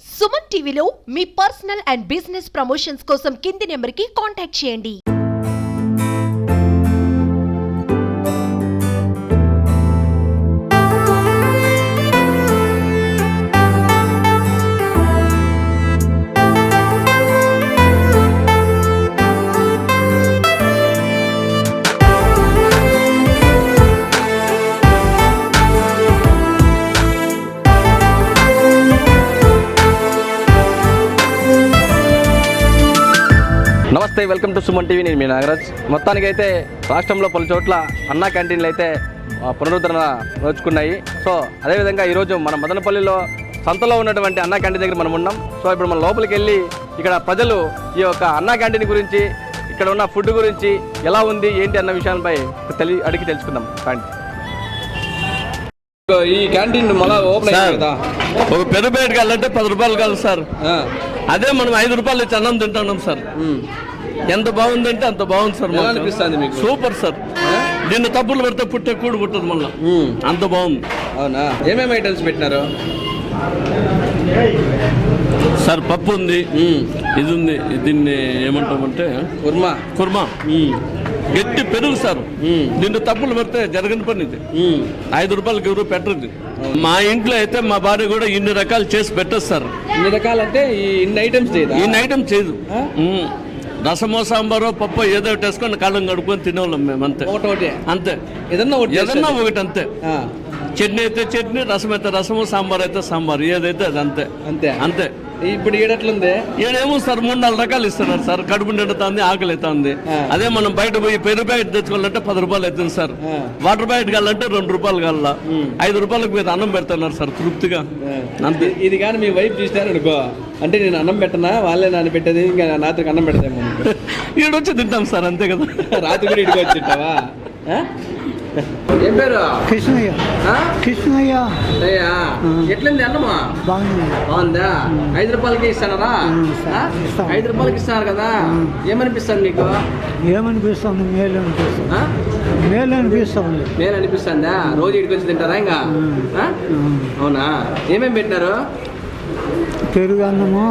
సుమన్ టీవీలో మీ personal and business promotions కోసం కింది నెంబర్కి కాంటాక్ట్ చేయండి. నమస్తే, వెల్కమ్ టు సుమన్ టీవీ. నేను మీ నాగరాజ్. మొత్తానికైతే రాష్ట్రంలో పలు చోట్ల అన్నా క్యాంటీన్లు అయితే పునరుద్ధరణ నోచుకున్నాయి. సో అదేవిధంగా ఈరోజు మన మదనపల్లిలో సంతలో ఉన్నటువంటి అన్నా క్యాంటీన్ దగ్గర మనం ఉన్నాం. సో ఇప్పుడు మనం లోపలికి వెళ్ళి ఇక్కడ ప్రజలు ఈ యొక్క అన్నా క్యాంటీన్ గురించి, ఇక్కడ ఉన్న ఫుడ్ గురించి ఎలా ఉంది ఏంటి అన్న విషయాలపై అడిగి తెలుసుకుందాం. ఈ క్యాంటీన్ మళ్ళీ ఓపెన్ అయ్యింది కదా, ఒక పెద్ద ప్లేట్ కావాలంటే 10 రూపాయలు కాదు సార్. అదే మనం 5 రూపాయలు ఇచ్చి అన్నం తింటున్నాం సార్. ఎంత బాగుందంటే అంత బాగుంది సార్. అనిపిస్తుంది మీకు? Super sir. దీన్ని తప్పులు పెడితే పుట్టే కూడు పుట్టదు మళ్ళీ, అంత బాగుంది. అవునా? ఏమేమి ఐటమ్స్ పెట్టినారు సార్? పప్పు ఉంది, ఇది ఉంది, దీన్ని ఏమంటామంటే కుర్మా, గట్టి పెరుగు సార్. దీన్ని తప్పులు పెడితే జరగని పని ఇది. 5 రూపాయలకి ఎవరు పెట్టరు. మా ఇంట్లో అయితే మా భార్య కూడా ఇన్ని రకాలు చేసి పెట్టదు సార్. ఇన్ని రకాలంటే ఇన్ని ఐటమ్స్ చేయదు. రసమో సాంబారో పప్పు ఏదో ఒకటి వేసుకొని కాళ్ళం కడుక్కొని తినేవాళ్ళం మేము. అంతే అంతే, ఏదన్నా ఒకటి అంతే. చట్నీ అయితే చట్నీ, రసం అయితే రసము, సాంబార్ అయితే సాంబార్, ఏదైతే అది అంతే అంతే అంతే. ఇప్పుడు ఈడట్లుంది, ఈడేమో సార్ 3-4 రకాలు ఇస్తున్నారు సార్. కడుపు నిండుతుంది, ఆకలి అవుతుంది. అదే మనం బయట పోయి పెరుగు ప్యాకెట్ తెచ్చుకోవాలంటే 10 రూపాయలు అవుతుంది సార్. వాటర్ ప్యాకెట్ కావాలంటే 2 రూపాయలు కావాలా. 5 రూపాయలకు మీరు అన్నం పెడుతున్నారు సార్ తృప్తిగా. అంతే. ఇది కానీ మీ వైఫ్ చూసినారు అనుకో, అంటే నేను అన్నం పెట్టనా, వాళ్ళే నాన్న పెట్టేది, ఇంకా రాత్రికి అన్నం పెడతాము. ఈడొచ్చి తింటాం సార్, అంతే కదా. రాత్రి కూడా ఇటుకు వచ్చి తింటావా? ఏం పేరు? కృష్ణయ్య. కృష్ణయ్య. ఎట్లుంది అన్నమా? బాగుందా? 5 రూపాయలకి ఇస్తానరా? 5 రూపాయలకి ఇస్తున్నారు కదా, ఏమనిపిస్తుంది మీకు? ఏమనిపిస్తుంది? మేలు అనిపిస్తుంది. మేలు అనిపిస్తుంది. మేలు అనిపిస్తుందా? రోజు ఇటుకు వచ్చి తింటారా ఇంకా? అవునా? ఏమేమి పెట్టినారు? పెరుగు అన్నము,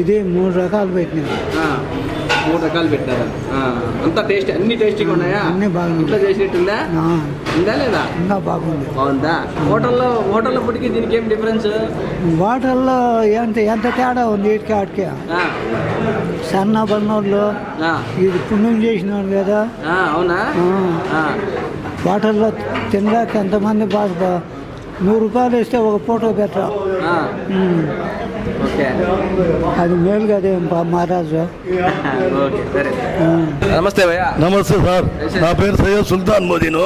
ఇది 3 రకాలు పెట్టినారు. 3 రకాలు పెట్టారా? అంతా టేస్ట్, అన్ని టేస్టీగా ఉన్నాయా? అన్ని బాగుంది. ఇంట్లో చేసినట్టుందా? ఉందా లేదా? ఇంకా బాగుంది. బాగుందా? హోటల్లో ఫుడ్కి దీనికి ఏం డిఫరెన్స్? హోటల్లో ఎంత తేడా ఉంది వీటికి ఆటికి. సన్న బన్నోళ్ళు ఇది పుణ్యం చేసినారు కదా. అవునా? హోటల్లో తినలేక ఎంతమంది బాగా 100 రూపాయలు ఇస్తే ఒక ఫోటో పెట్టరా. అది మేలు కదా మహారాజు. నమస్తే భయ్యా. నమస్తే సార్, నా పేరు సయ్యద్ సుల్తాన్ మోదీను.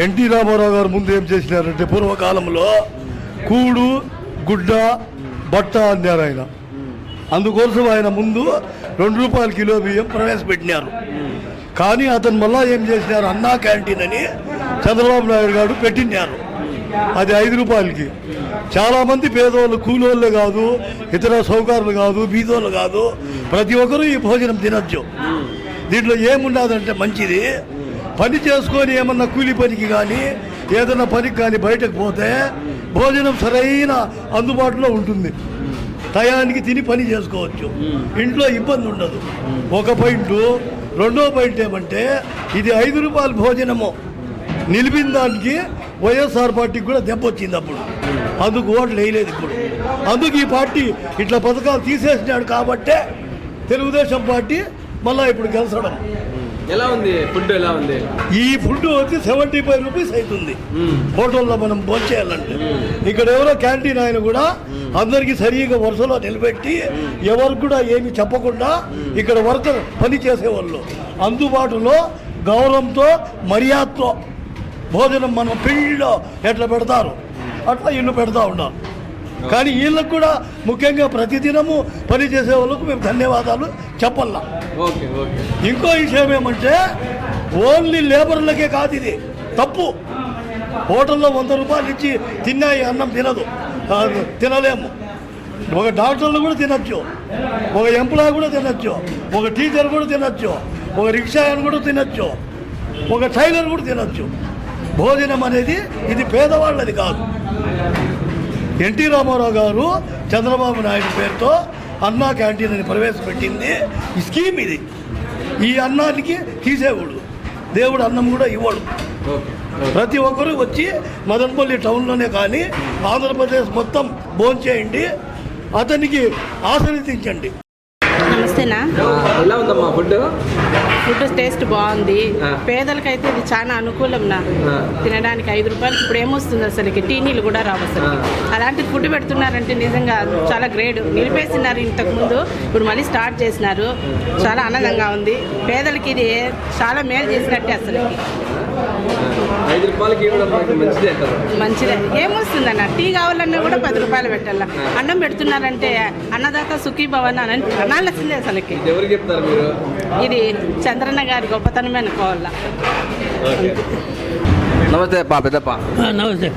ఎన్టీ రామారావు గారు ముందు ఏం చేసినారంటే, పూర్వకాలంలో కూడు గుడ్డ బట్ట అన్నారు ఆయన. అందుకోసం ఆయన ముందు 2 రూపాయల కిలో బియ్యం ప్రవేశపెట్టినారు. కానీ అతను మళ్ళా ఏం చేసినారు, అన్నా క్యాంటీన్ అని చంద్రబాబు నాయుడు గారు పెట్టినారు. అది 5 రూపాయలకి. చాలామంది పేదోళ్ళు, కూలోళ్ళు కాదు, ఇతర సౌకర్యాలు కాదు, బీదోళ్ళు కాదు, ప్రతి ఒక్కరూ ఈ భోజనం తినచ్చు. దీంట్లో ఏమున్నదంటే మంచిది, పని చేసుకొని ఏమన్నా కూలి పనికి కానీ ఏదన్నా పనికి కానీ బయటకు పోతే భోజనం సరైన అందుబాటులో ఉంటుంది. టయానికి తిని పని చేసుకోవచ్చు, ఇంట్లో ఇబ్బంది ఉండదు. ఒక పాయింట్. రెండో పాయింట్ ఏమంటే, ఇది 5 రూపాయల భోజనము నిలిపిన దానికి వైఎస్ఆర్ పార్టీకి కూడా దెబ్బ వచ్చింది. అప్పుడు అందుకు ఓట్లు వేయలేదు. ఇప్పుడు అందుకు ఈ పార్టీ ఇట్లా పథకాలు తీసేసినాడు కాబట్టే తెలుగుదేశం పార్టీ మళ్ళీ ఇప్పుడు గెలిచడం. ఎలా ఉంది ఫుడ్? ఎలా ఉంది ఈ ఫుడ్ వచ్చి 75 రూపీస్ అవుతుంది హోటల్లో మనం భోంచేయాలంటే. ఇక్కడ ఎవరో క్యాంటీన్ ఆయన కూడా అందరికీ సరిగా వరుసలో నిలబెట్టి ఎవరికి కూడా ఏమి చెప్పకుండా ఇక్కడ వర్కర్ పని చేసేవాళ్ళు అందుబాటులో గౌరవంతో మర్యాదతో భోజనం మనం పెళ్ళిలో ఎట్లా పెడతారు అట్లా ఇల్లు పెడతా ఉన్నారు. కానీ వీళ్ళకు కూడా ముఖ్యంగా ప్రతిదినము పని చేసే వాళ్ళకు మేము ధన్యవాదాలు చెప్పాలా. ఇంకో విషయం ఏమంటే, ఓన్లీ లేబర్లకే కాదు, ఇది తప్పు. హోటల్లో 100 రూపాయలు ఇచ్చి తిన్నాయి అన్నం తినలేము. ఒక డాక్టర్లు కూడా తినచ్చు, ఒక ఎంప్లాయ్ కూడా తినచ్చు, ఒక టీచర్ కూడా తినచ్చు, ఒక రిక్షా ఆయన కూడా తినచ్చు, ఒక టైలర్ కూడా తినచ్చు. భోజనం అనేది ఇది పేదవాళ్ళది కాదు. ఎన్టీ రామారావు గారు చంద్రబాబు నాయుడు పేరుతో అన్నా క్యాంటీన్ అని ప్రవేశపెట్టింది ఈ స్కీమ్ ఇది. ఈ అన్నానికి తీసేవాడు దేవుడు, అన్నం కూడా ఇవ్వడు. ప్రతి ఒక్కరూ వచ్చి మదనపల్లి టౌన్లోనే కానీ ఆంధ్రప్రదేశ్ మొత్తం భోంచేయండి, అతనికి ఆశీర్వదించండి. నమస్తేనా. ఎలా ఉందమ్మా ఫుడ్? ఫుడ్ టేస్ట్ బాగుంది. పేదలకైతే ఇది చాలా అనుకూలం నా తినడానికి. 5 రూపాయలకి ఇప్పుడు ఏమొస్తుంది అసలుకి? టీ నీళ్ళు కూడా రావు అసలు. అలాంటి ఫుడ్ పెడుతున్నారంటే నిజంగా చాలా గ్రేట్. నిలిపేసినారు ఇంతకుముందు, ఇప్పుడు మళ్ళీ స్టార్ట్ చేసినారు. చాలా ఆనందంగా ఉంది. పేదలకి ఇది చాలా మేలు చేసినట్టే అసలు. 5 రూపాయలకి ఇవ్వడం మంచిదే అంటారు. మంచిదే. ఏమొస్తుందన్న? టీ కావాలన్నా కూడా 10 రూపాయలు పెట్టాల. అన్నం పెడుతున్నారంటే అన్నదాత సుఖీ భవన్ అని అనాల్సిందే అసలుకి. ఎవరికి చెప్తారు మీరు? ఇది చంద్రన్న గారి గొప్పతనమే అనుకోవాలా. నమస్తే పా పెద్దప్ప. నమస్తే.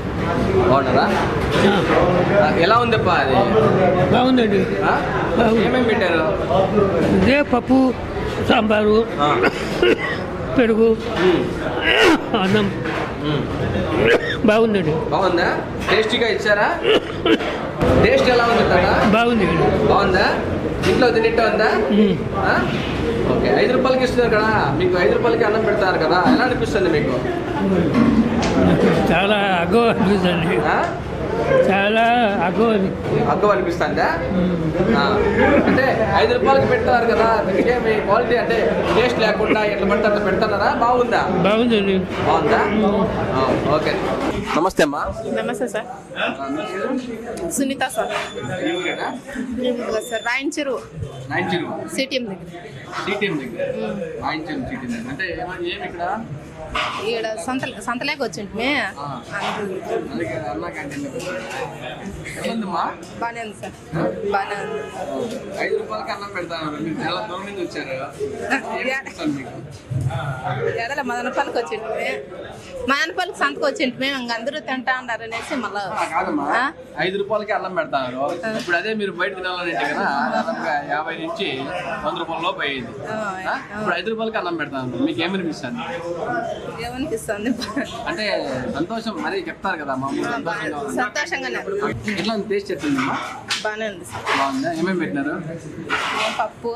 బాగున్నారా? ఎలా ఉందప్ప అది? బాగుందండి. ఏమేమి పెట్టారు? ఇదే పప్పు, సాంబారు, పెరుగు, అన్నం. బాగుందండి. బాగుందా? టేస్టీగా ఇచ్చారా? టేస్ట్ ఎలా ఉంది కదా? బాగుంది. బాగుందా? ఇంట్లో తింటే ఉందా? ఓకే. 5 రూపాయలకి ఇస్తున్నారు కదా, మీకు 5 రూపాయలకి అన్నం పెడతారు కదా, ఎలా అనిపిస్తుంది మీకు? చాలా అగ్గవ అనిపిస్తుంది. చాలా అగ్గవ అనిపిస్తుందా? అంటే 5 రూపాయలకి పెడతారు కదా, దీనికే మీ క్వాలిటీ అంటే టేస్ట్ లేకుండా ఎట్లా పడితే అట్లా పెడతారా? బాగుందా? బాగుందండి. బాగుందా? ఓకే. నమస్తే అమ్మా. నమస్తే సార్. సునీత సార్. సార్ రాయించరు సిటిఎం దగ్గర. అంటే ఏమి ఇక్కడ ఇక్కడ సంతలేక వచ్చింటే బాగానే ఉంది సార్. బాగానే ఉంది. 5 రూపాయలకి అన్నం పెడతాను. మీరు చాలా దూరం నుంచి వచ్చారు. ఎదల మదనపల్లికి వచ్చింటే మదనపల్లికి సంతకు వచ్చింటే ఇంక అందరూ తింటా ఉన్నారు అనేసి మళ్ళా. కాదమ్మా, 5 రూపాయలకి అన్నం పెడతారు. ఇప్పుడు అదే మీరు బయట తినాలంటే కదా దాదాపుగా 50 నుంచి 100 రూపాయల లోపు అయ్యింది. ఇప్పుడు 5 రూపాయలకి అన్నం పెడతాను. మీకు ఏమనిపిస్తుంది? ఏమనిపిస్తుంది అంటే సంతోషం మరి చెప్తారు కదా మామూలు సంతోషంగానే. ఎట్లా టేస్ట్ ఎట్లుందమ్మా? బాగానే ఉంది సార్. బాగుందా? ఏమేమి పెట్టినారు? పప్పు,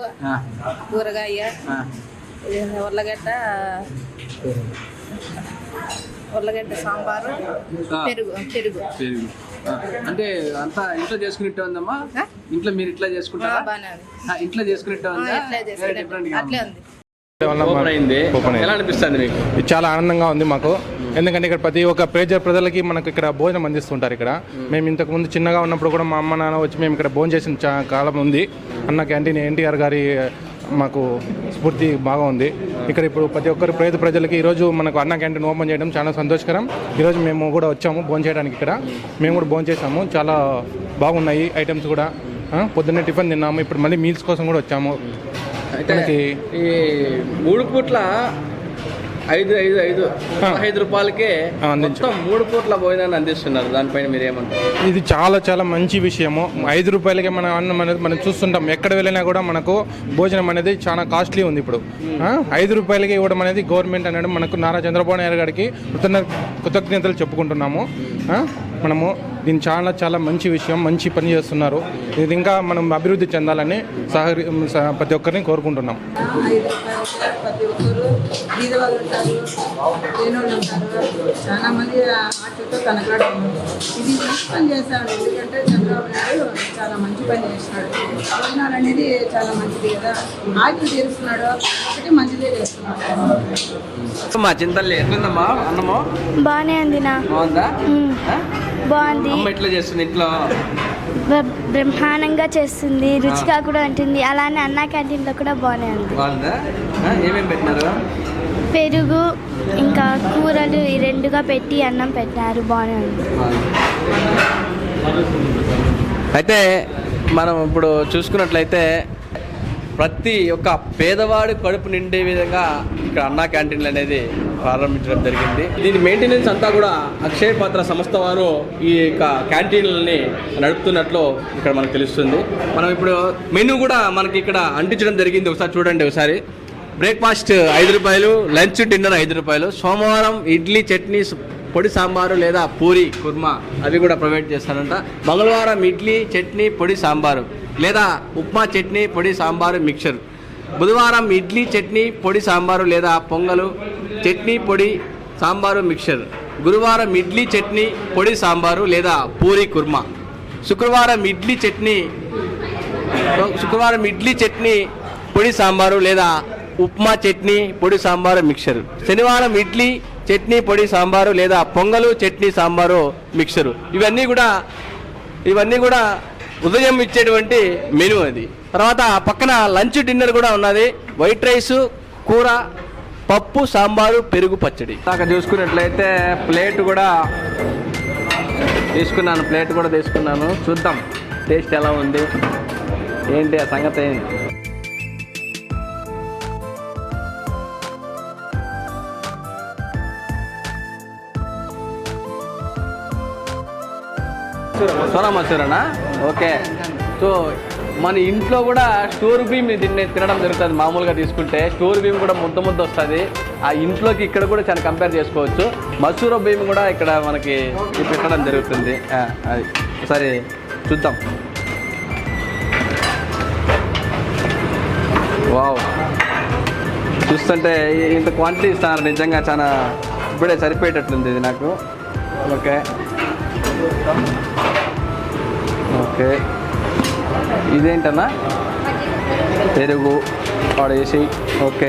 కూరగాయ, ఉర్లగడ్డ సాంబారు, పెరుగు. అంటే అంతా ఇంట్లో చేసుకునేట్టే ఉందమ్మా? ఇంట్లో మీరు ఇట్లా చేసుకుంటారా? ఇంట్లో చేసుకునేట్టే ఉందా? అట్లే ఉంది. ఎలా అనిపిస్తుంది మీకు? చాలా ఆనందంగా ఉంది మాకు. ఎందుకంటే ఇక్కడ ప్రతి ఒక్క ప్రజలకి మనకు ఇక్కడ భోజనం అందిస్తుంటారు. ఇక్కడ మేము ఇంతకుముందు చిన్నగా ఉన్నప్పుడు కూడా మా అమ్మ నాన్న వచ్చి మేము ఇక్కడ భోజనం చేసిన కాలం ఉంది. అన్న క్యాంటీన్ ఎన్టీఆర్ గారి మాకు స్ఫూర్తి బాగా ఉంది. ఇక్కడ ఇప్పుడు ప్రతి ఒక్కరు ప్రజలకి ఈరోజు మనకు అన్న క్యాంటీన్ ఓపెన్ చేయడం చాలా సంతోషకరం. ఈరోజు మేము కూడా వచ్చాము భోజనం చేయడానికి. ఇక్కడ మేము కూడా భోజనం చేసాము. చాలా బాగున్నాయి ఐటమ్స్ కూడా. పొద్దున్నే టిఫిన్ తిన్నాము. ఇప్పుడు మళ్ళీ మీల్స్ కోసం కూడా వచ్చాము. ఈ 3 పూట్ల 5 రూపాయలకే మొత్తం 3 పూట్ల భోజనాన్ని అందిస్తున్నారు. దానిపైన మీరు ఏమంటారు? ఇది చాలా చాలా మంచి విషయము. 5 రూపాయలకే మన అన్నం అనేది మనం చూస్తుంటాం. ఎక్కడ వెళ్ళినా కూడా మనకు భోజనం అనేది చాలా కాస్ట్లీ ఉంది. ఇప్పుడు 5 రూపాయలకి ఇవ్వడం అనేది గవర్నమెంట్ అనేది మనకు నారా చంద్రబాబు నాయుడు గారికి కృతజ్ఞతలు చెప్పుకుంటున్నాము. మనము దీన్ని చాలా చాలా మంచి విషయం, మంచి పని చేస్తున్నారు. ఇది ఇంకా మనం అభివృద్ధి చెందాలని ప్రతి ఒక్కరిని కోరుకుంటున్నాం. ప్రతి ఒక్కరు బీదవాళ్ళు ఉంటారు, లేనోళ్ళు ఉంటారు, చాలా మంది ఆటతో కనకడం. ఇది మంచి పని చేస్తాడు. ఎందుకంటే చంద్రబాబు నాయుడు చాలా మంచి పని చేస్తున్నాడు. భోజనాలు అనేది చాలా మంచిది కదా, ఆటలు తీరుస్తున్నాడు ఒకటి మంచిదే చేస్తున్నాడు. మా చింతల్లి ఎట్లుందమ్మా అన్నము? బాగానే ఉంది నా. బాగుందా? బాగుంది. అమ్మ ఎట్లా చేస్తుంది ఇంట్లో? బ్రహ్మాండంగా చేస్తుంది, రుచిగా కూడా ఉంటుంది. అలానే అన్నా క్యాంటీన్లో కూడా బాగానే ఉంది. బాగుందా? ఏమేమి పెట్టినారు? పెరుగు ఇంకా కూరలు 2గా పెట్టి అన్నం పెట్టారు. బాగానే ఉంది. అయితే మనం ఇప్పుడు చూసుకున్నట్లయితే ప్రతి ఒక్క పేదవాడి కడుపు నిండే విధంగా ఇక్కడ అన్నా క్యాంటీన్లు అనేది ప్రారంభించడం జరిగింది. దీని మెయింటెనెన్స్ అంతా కూడా అక్షయ పాత్ర సంస్థ వారు ఈ యొక్క క్యాంటీన్లని నడుపుతున్నట్లు ఇక్కడ మనకు తెలుస్తుంది. మనం ఇప్పుడు మెనూ కూడా మనకి ఇక్కడ అంటించడం జరిగింది. ఒకసారి చూడండి. ఒకసారి బ్రేక్ఫాస్ట్ 5 రూపాయలు, లంచ్ డిన్నర్ 5 రూపాయలు, సోమవారం ఇడ్లీ చట్నీ పొడి సాంబారు లేదా పూరి కుర్మా అవి కూడా ప్రొవైడ్ చేస్తారంట. మంగళవారం ఇడ్లీ చట్నీ పొడి సాంబారు లేదా ఉప్మా చట్నీ పొడి సాంబారు మిక్చర్. బుధవారం ఇడ్లీ చట్నీ పొడి సాంబారు లేదా పొంగలు చట్నీ పొడి సాంబారు మిక్చర్. గురువారం ఇడ్లీ చట్నీ పొడి సాంబారు లేదా పూరి కుర్మా. శుక్రవారం ఇడ్లీ చట్నీ పొడి సాంబారు లేదా ఉప్మా చట్నీ పొడి సాంబారు మిక్చర్. శనివారం ఇడ్లీ చట్నీ పొడి సాంబారు లేదా పొంగలు చట్నీ సాంబారు మిక్చరు. ఇవన్నీ కూడా ఉదయం ఇచ్చేటువంటి మెనూ అది. తర్వాత పక్కన లంచ్ డిన్నర్ కూడా ఉన్నది. వైట్ రైస్ కూర పప్పు సాంబారు పెరుగు పచ్చడి. అక్కడ చూసుకున్నట్లయితే ప్లేట్ కూడా తీసుకున్నాను. చూద్దాం టేస్ట్ ఎలా ఉంది ఏంటి ఆ సంగతి. సోనా మసూరనా? ఓకే. సో మన ఇంట్లో కూడా స్టోర్ బీమ్ తినడం జరుగుతుంది. మామూలుగా తీసుకుంటే స్టోర్ బీమ్ కూడా ముద్ద వస్తుంది. ఆ ఇంట్లోకి ఇక్కడ కూడా చాలా కంపేర్ చేసుకోవచ్చు. మసూర బీమ్ కూడా ఇక్కడ మనకి పెట్టడం జరుగుతుంది. అది ఒకసారి చూద్దాం. వావ్, చూస్తుంటే ఇంత క్వాంటిటీ ఇస్తాను. నిజంగా చాలా ఇప్పుడే సరిపోయేటట్లుంది ఇది నాకు. ఓకే, ఇదేంటన్నా? పెరుగు వాడేసి. ఓకే,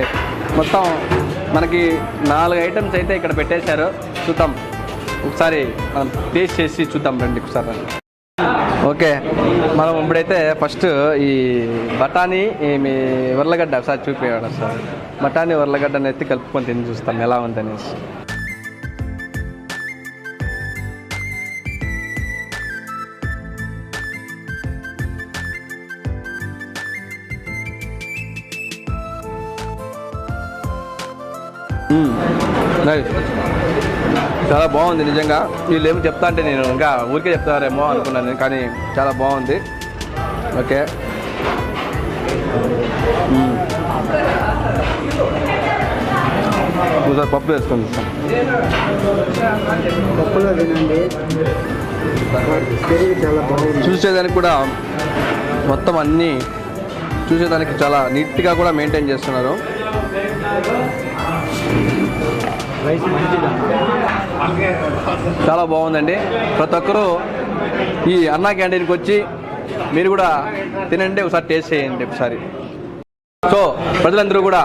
మొత్తం మనకి 4 ఐటమ్స్ అయితే ఇక్కడ పెట్టేశారు. చూద్దాం ఒకసారి, మనం టేస్ట్ చేసి చూద్దాం రండి ఒకసారి. ఓకే, మనం ఇప్పుడైతే ఫస్ట్ ఈ బఠానీ మీ ఉర్లగడ్డ ఒకసారి చూపించాడు సార్. బఠానీ ఉర్లగడ్డని ఎత్తి కలుపుకొని తిని చూస్తాం ఎలా ఉందనేసి. చాలా బాగుంది నిజంగా. వీళ్ళు ఏమో చెప్తా అంటే నేను ఇంకా ఊరికే చెప్తారేమో అనుకున్నాను, కానీ చాలా బాగుంది. ఓకే, ఒకసారి పప్పు వేసుకొని పప్పులో తినండి. పెరుగు చాలా బాగుంది. చూసేదానికి కూడా మొత్తం అన్నీ చూసేదానికి చాలా నీట్గా కూడా మెయింటైన్ చేస్తున్నారు. చాలా బాగుందండి. ప్రతి ఒక్కరూ ఈ అన్నా క్యాంటీన్కి వచ్చి మీరు కూడా తినండి, ఒకసారి టేస్ట్ చేయండి ఒకసారి. సో ప్రజలందరూ కూడా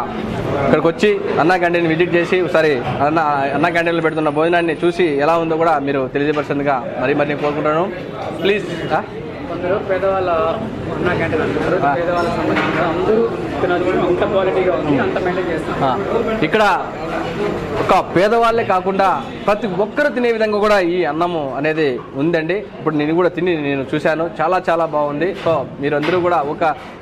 ఇక్కడికి వచ్చి అన్నా క్యాంటీన్ విజిట్ చేసి ఒకసారి అన్నా క్యాంటీన్లో పెడుతున్న భోజనాన్ని చూసి ఎలా ఉందో కూడా మీరు తెలియజేపరిచిందిగా మరీ కోరుకుంటున్నాను. ప్లీజ్. పేదవాళ్ళ అన్నా క్యాంటీన్ అంటారు. పేదవాళ్ళకి సంబంధించిన అందరూ అంత క్వాలిటీగా ఉంది, అంత మెయింటైన్ చేస్తాం. ఇక్కడ ఒక పేదవాళ్ళే కాకుండా ప్రతి ఒక్కరు తినే విధంగా కూడా ఈ అన్నము అనేది ఉందండి. ఇప్పుడు నేను కూడా నేను చూశాను, చాలా బాగుంది. సో మీరందరూ కూడా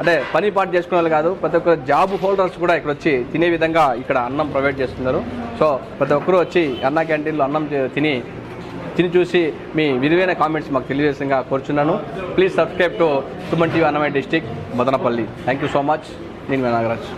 అంటే పని పాటు చేసుకునే వాళ్ళు కాదు, ప్రతి ఒక్క జాబ్ హోల్డర్స్ కూడా ఇక్కడ వచ్చి తినే విధంగా ఇక్కడ అన్నం ప్రొవైడ్ చేస్తున్నారు. సో ప్రతి ఒక్కరూ వచ్చి అన్నా క్యాంటీన్లో అన్నం తిని చూసి మీ విలువైన కామెంట్స్ మాకు తెలియజేసిందిగా కోరుచున్నాను. Please subscribe to Suman TV Annamayya district Madanapalle. Thank you so much. నేను నాగరాజ్.